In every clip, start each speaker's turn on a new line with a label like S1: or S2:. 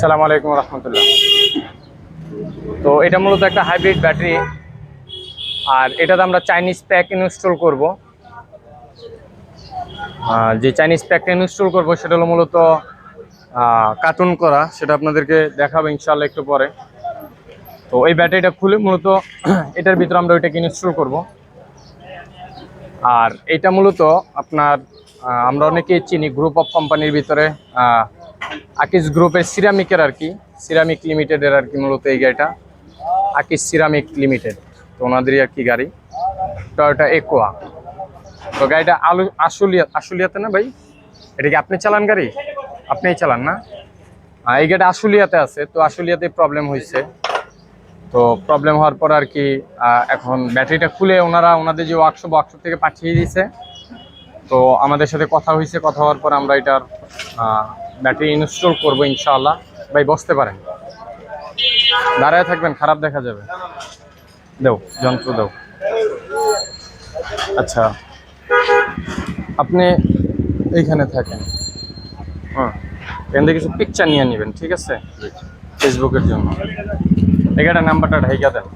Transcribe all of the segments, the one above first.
S1: আসসালামু আলাইকুম রহমতুল্লাহ। তো এটা মূলত একটা হাইব্রিড ব্যাটারি, আর এটাতে আমরা চাইনিজ প্যাক ইনস্টল করব। যে চাইনিজ প্যাকটা ইনস্টল করব সেটা হলো মূলত কার্টুন করা, সেটা আপনাদেরকে দেখাবো ইনশাআল্লাহ একটু পরে। তো এই ব্যাটারিটা খুলে মূলত এটার ভিতরে আমরা ওইটাকে ইনস্টল করব। আর এটা মূলত আপনার আমরা অনেকেই চিনি গ্রুপ অফ কোম্পানির ভিতরে আকিস গ্রুপের সিরামিকের আর কি, সিরামিক লিমিটেডের আর কি মূলত এই গাড়িটা, আকিস সিরামিক লিমিটেড। তো ওনাদেরই আর কি গাড়ি, টয়োটা একোয়া। তো গাড়িটা আশুলিয়াতে না ভাই? এটা কি আপনি চালান গাড়ি? আপনিই চালান না? এই গাড়িটা আশুলিয়াতে আছে। তো আশুলিয়াতে প্রবলেম হয়েছে। তো প্রবলেম হওয়ার পর আর কি এখন ব্যাটারিটা খুলে ওনাদের যে ওয়ার্কশপ থেকে পাঠিয়ে দিয়েছে। তো আমাদের সাথে কথা হয়েছে, কথা হওয়ার পর আমরা এটার ব্যাটারি ইনস্টল করবো ইনশাআল্লাহ। ভাই বসতে পারেন, দাঁড়ায় থাকবেন, খারাপ দেখা যাবে। দাও যন্ত্র দাও। আচ্ছা, আপনি এইখানে থাকেন। এখান থেকে কিছু পিকচার নিয়ে নেবেন, ঠিক আছে? ফেসবুকের জন্য। এখানে নাম্বারটা ঢাইকা দেন।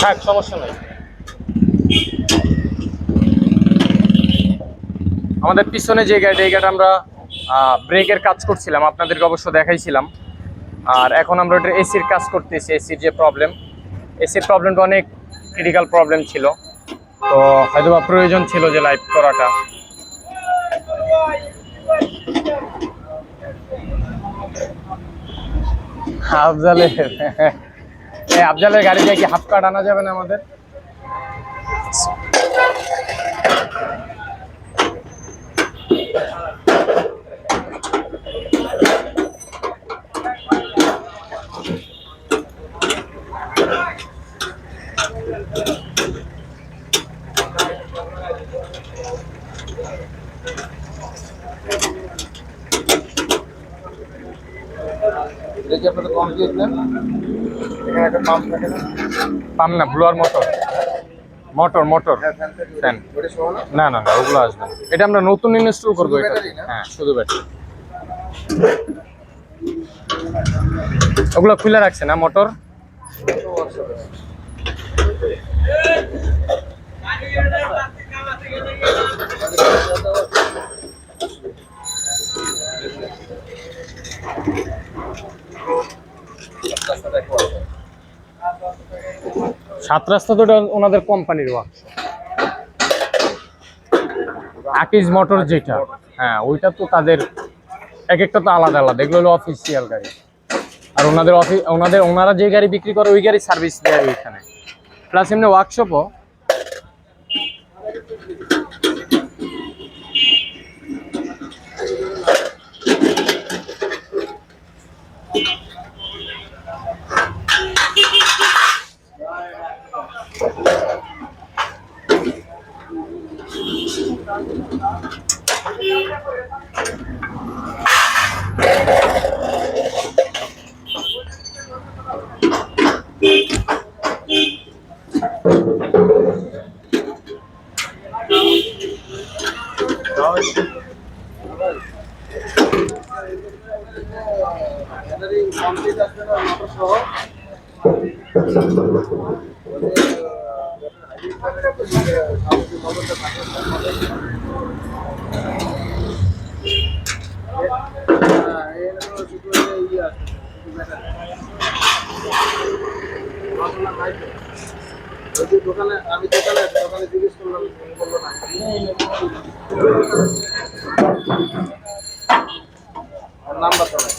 S1: থাক, সমস্যা নেই। আমাদের পিছনে যে গাড়িটা, এই গাড়িটা আমরা ব্রেকের কাজ করছিলাম, আপনাদেরকে অবশ্য দেখাইছিলাম। আর এখন আমরা ওটা এসির কাজ করতেছি। এসির যে প্রবলেম, এসির প্রবলেমটা অনেক ক্রিটিক্যাল প্রবলেম ছিল। তো হয়তো বা প্রয়োজন ছিল যে লাইভ করাটা। আফজালের গাড়ি দিয়ে কি হাফ কাট আনা যাবে না আমাদের? পাম্প না, ব্লোয়ার মোটর ফ্যান। না না না, ওগুলো আসবে না। এটা আমরা নতুন ইনস্টল করবো। হ্যাঁ, শুধু ব্যাটারি। ওগুলো খুলে রাখছে না মোটর? সাত রাস্তা তো ওনাদের কোম্পানির ওয়ার্কশপ, আকিজ মোটর যেটা। হ্যাঁ, ওইটা তো তাদের এক একটা তো আলাদা আলাদা। এগুলো হলো অফিসিয়াল গাড়ি। আর ওনারা যে গাড়ি বিক্রি করে ওই গাড়ি সার্ভিস দেয় ওইখানে, প্লাস এমনি ওয়ার্কশপও। দোকানে জিজ্ঞেস করলাম, বললো না। নাম্বার তো নাই।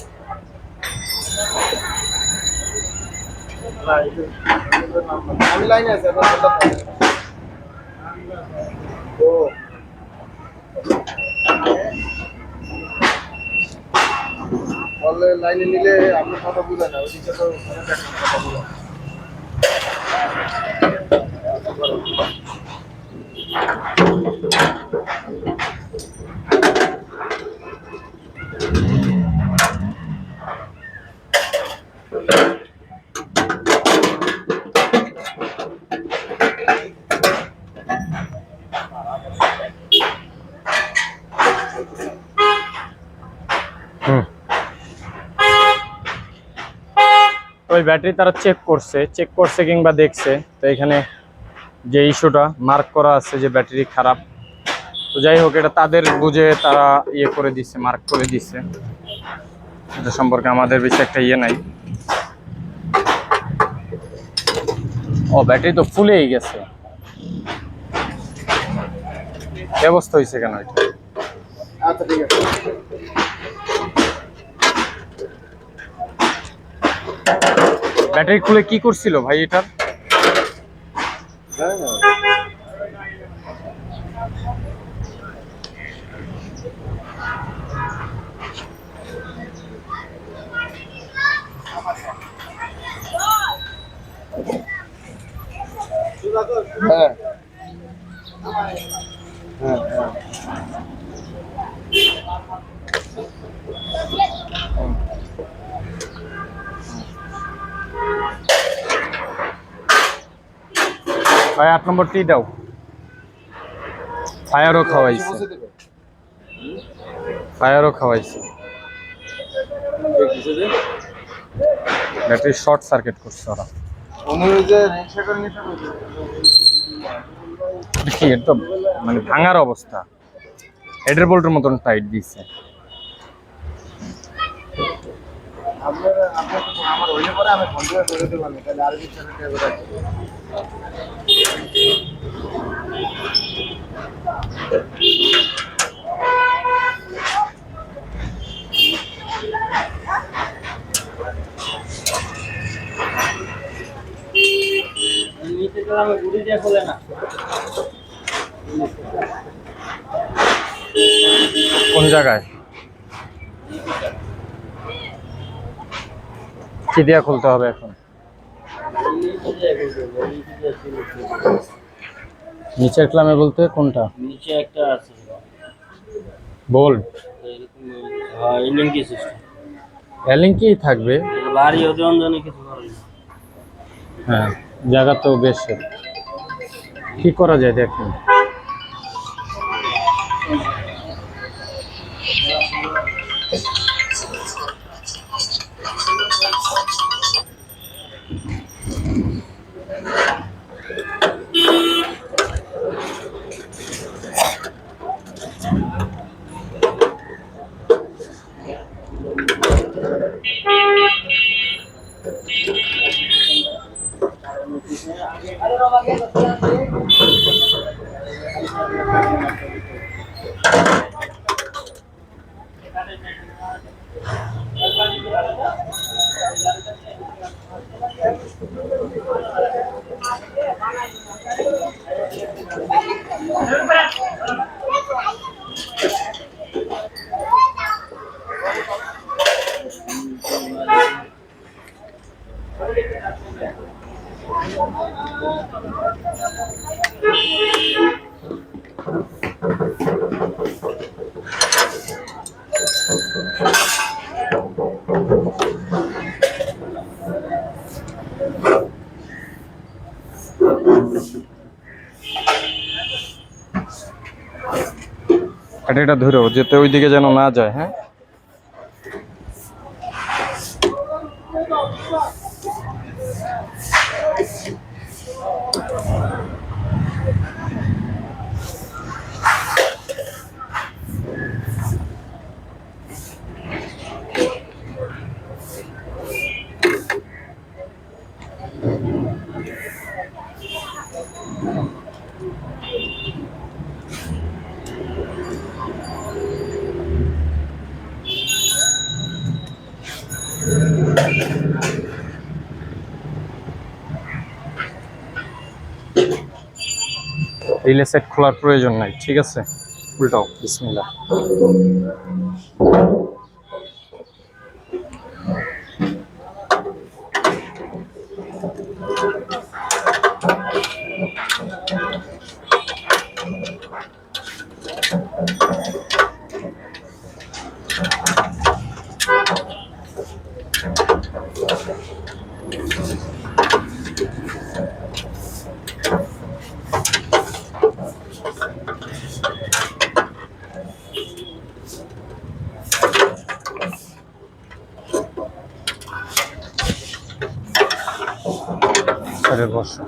S1: আমি লাইনে আছি। ও বললে লাইনে নিলে আপনার কথা বুঝে না, ওইদিকে তো কথা বুঝে। ওই ব্যাটারি তারা চেক করছে কিংবা দেখছে, তো এখানে যে ইস্যুটা মার্ক করা আছে যে ব্যাটারি খারাপ, তো যাই হোক এটা তাদের বুঝে তারা ইয়ে করে দিচ্ছে, মার্ক করে দিচ্ছে, এটা সম্পর্কে আমাদের বেশি একটা ইয়ে নাই। ও ব্যাটারি তো ফুলেই গেছে, ব্যবস্থা হয়েছে কেন এটা?
S2: আচ্ছা ঠিক আছে।
S1: ব্যাটারি খুলে কি করছিল ভাই এটার?
S2: হ্যাঁ হ্যাঁ হ্যাঁ
S1: ভাই 8 নম্বরটি দাও। ফায়ারও খাওয়াইছে, ফায়ারও খাওয়াইছে, ব্যাটারি শর্ট সার্কিট করছে ওরা।
S2: উনি ওই যে রিক্সা করে নিতে
S1: কি এর তো মানে ভাঙার অবস্থা, হেডের বোল্টের মতন টাইট দিচ্ছে।
S2: আমার হইলে পরে আমি ফোন করে দিতে পারবো, তাহলে আর কিছু
S1: কোন জায়গায় কি দিয়া খুলতে হবে এখন? নিচের ক্লামে বলতে কোনটা?
S3: নিচে একটা আছে
S1: বোল্ট
S3: এরকম, হ্যাঁ লিঙ্কি সিস্টেম,
S1: এলিঙ্কি থাকবে।
S3: বাড়ি ওদের অঞ্জনে কিছু করে না।
S1: হ্যাঁ জায়গা তো বেশ, কি করা যায় দেখুন। এটা ধরো যেতে ওইদিকে যেন না যায়। হ্যাঁ রিলে সেট খোলার প্রয়োজন নাই, ঠিক আছে, উল্টাও। বিসমিল্লাহ। টায়ারের বর্ষা।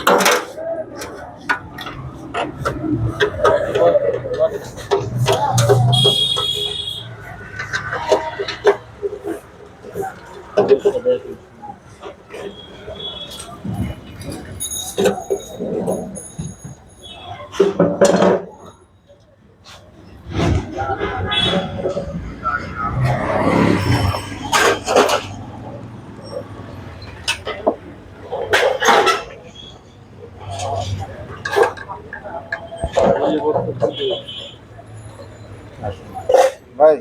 S2: ভাই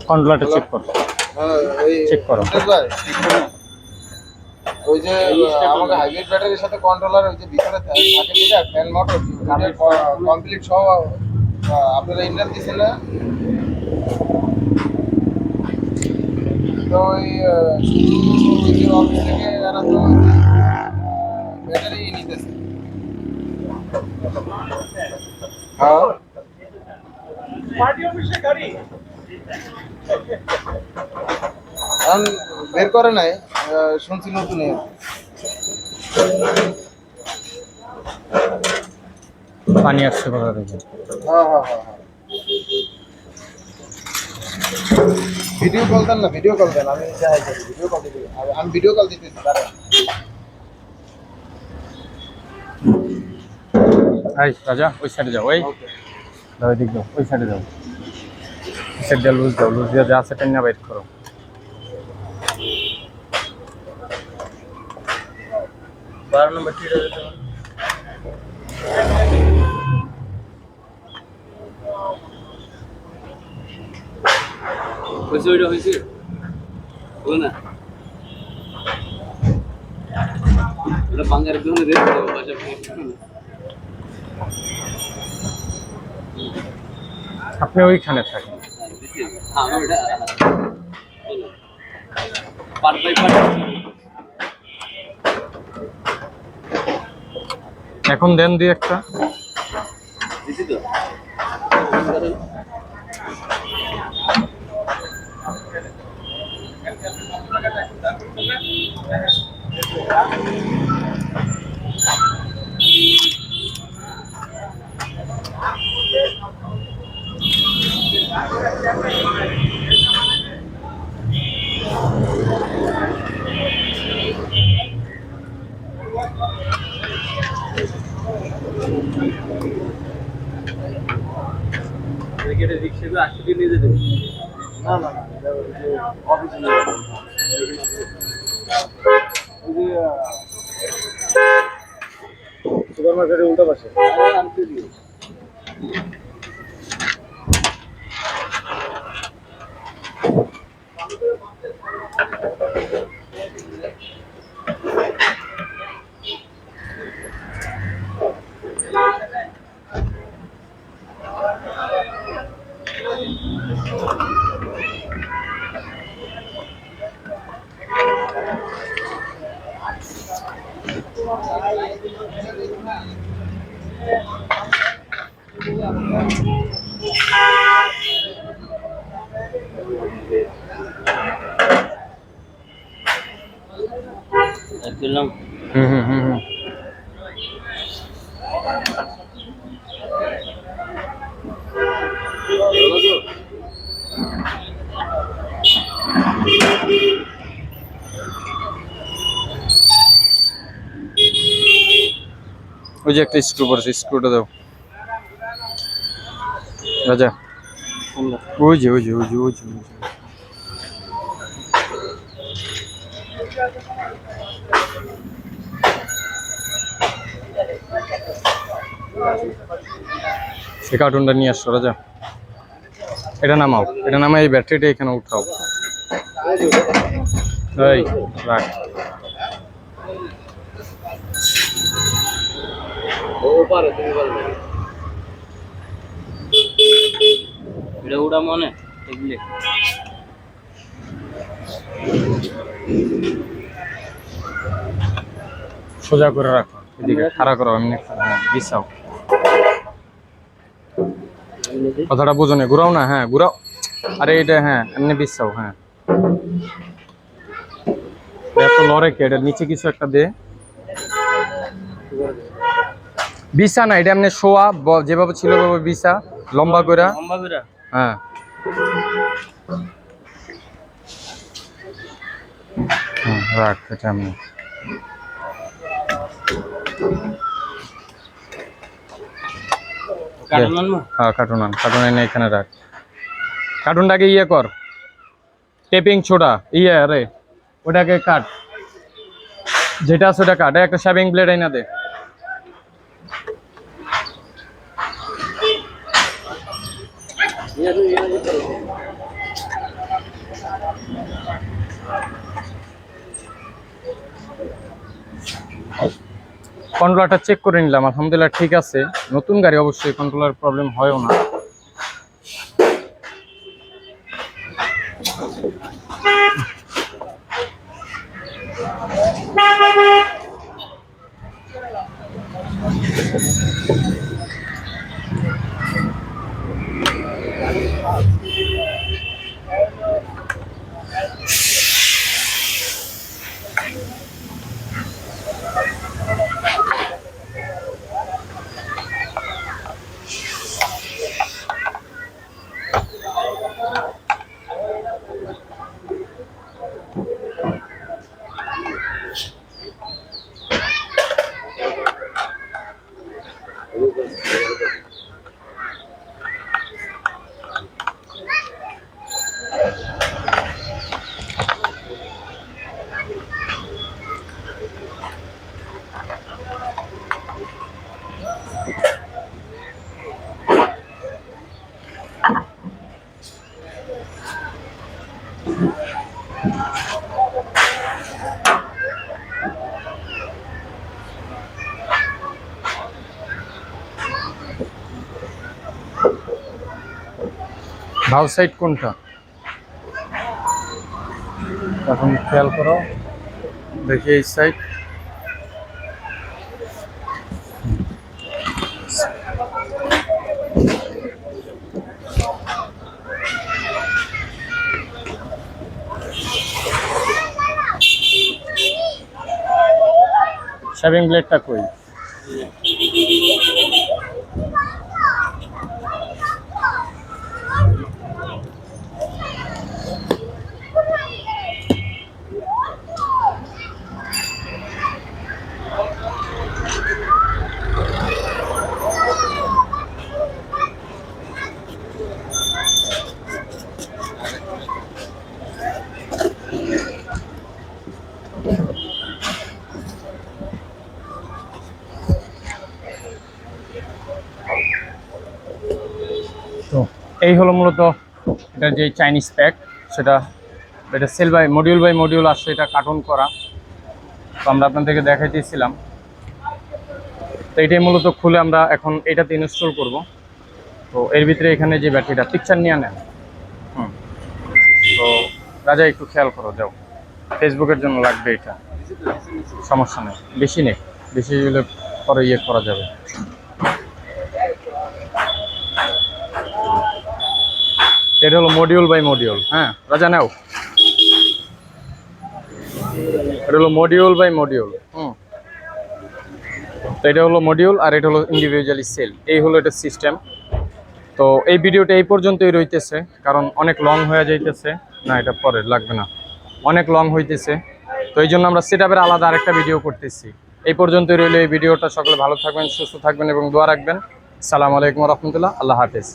S1: কন্ট্রোলারটা চেক করো,
S2: ওই
S1: চেক করো।
S2: ভাই ওই যে আমাদের হাইব্রিড ব্যাটারির সাথে কন্ট্রোলার ওই যে ভিতরে থাকে যেটা ফ্যান মোটর কমপ্লিট সহ আপনারা ইন্ডিয়ান দিচ্ছেন না? তো ওই অফিস থেকে এরা তো ব্যাটারি নিতেছে। হ্যাঁ এখন বের করে নাই, শুনছি নতুন
S1: পানি আসছে কোথা থেকে?
S2: হ্যাঁ হ্যাঁ হ্যাঁ হ্যাঁ ভিডিও কল দেন না, ভিডিও কল দেন, আমি দেখাই দেবো ভিডিও কল দিতে। আমি ভিডিও কল দিতেছি দাঁড়ান।
S1: এই রাজা ওই সাইডে যাও, ওই দাও এদিক দাও, ওই সাইডে যাও, ওই সাইড দিয়ে লুজ দাও, লুজ দিয়ে যা আছে টেনে বাইর করো।
S3: বারো নম্বর টিটা যেতে হবে। হয়েছে, ওইটা হয়েছে বলে না, ওটা বাঙ্গারের জন্য রেখে দেবো বাসা
S1: আপনি ওইখানে থাকেন।
S3: পার বাই পার
S1: এখন দেন দিয়ে একটা।
S3: দিছি তো। রিক্সা 80 দিয়ে নিয়ে যেতে।
S2: না না না অফিসে নিয়ে যাবো। ওই যে সুপার মার্কেটের উল্টা পাশে।
S3: আনতে দিও। একদম
S1: হুম। ওই যে একটা স্ক্রু পড়েছে, স্ক্রুটা দাও রাজা। ওই যে ওই যে ওই যে ওই যে সে কার্টুনটা নিয়ে আসছো রাজা। এটা নামাও, এটা নামাই এই ব্যাটারিটা এখানে উঠাও। এই রাখ।
S3: ও পারে তুমি বলবে এটা ওটা মনে এগুলি
S1: সোজা করে রাখো, এদিকে খাড়া করো, এমনি হ্যাঁ বিছাও। কথাটা বোঝো না, ঘুরাও না, হ্যাঁ ঘুরাও। আরে এটা হ্যাঁ এমনি বিছাও, হ্যাঁ তো লড়ে কে এটা নিচে কিছু একটা দে বিছা না এটা এমনি শোয়া যেভাবে ছিল ওভাবে বিছা লম্বা করে হ্যাঁ রাখ এটা আমি হ্যাঁ কার্টুন এনে এখানে রাখ কার্টুনটাকে ইয়ে কর টেপিং ছোটা ইয়ে আরে ওটাকে কাট যেটা আছে ওটা কাট একটা শেভিং ব্লেড আইনা দে কন্ট্রোলারটা চেক করে নিলাম আলহামদুলিল্লাহ ঠিক আছে নতুন গাড়ি অবশ্যই কন্ট্রোলার প্রবলেম হয়ও না ভাউ সাইড কোনটা এখন খেয়াল করো দেখি এই সাইড শেভিং ব্লেডটা কই তো এই হলো মূলত এটা যে চাইনিজ প্যাক সেটা এটা সেল বাই মডিউল আসছে এটা কার্টুন করা তো আমরা আপনাদেরকে দেখাইতেছিলাম তো এটাই মূলত খুলে আমরা এখন এটাতে ইনস্টল করব তো এর ভিতরে এখানে যে ব্যাটারিটা পিকচার নিয়ে নেন তো রাজা একটু খেয়াল করো যাও ফেসবুকের জন্য লাগবে এটা সমস্যা নেই বেশি হলে পরে ইয়ে করা যাবে এটা হলো মডিউল বাই মডিউল হ্যাঁ রাজা নাও এটা হলো মডিউল বাই মডিউল তো এটা হলো মডিউল আর এটা হলো ইন্ডিভিজুয়ালি সেল এই হলো এটা সিস্টেম তো এই ভিডিওটা এই পর্যন্তই রইতেছে কারণ অনেক লং হয়ে যাইতেছে না এটা পরে লাগবে না অনেক লং হইতেছে তো এই জন্য আমরা সেটআপের আলাদা আরেকটা ভিডিও করতেছি এই পর্যন্তই রইল এই ভিডিওটা সকলে ভালো থাকবেন সুস্থ থাকবেন এবং দোয়া রাখবেন আসসালামু আলাইকুম ওয়া রাহমাতুল্লাহ আল্লাহ হাফেজ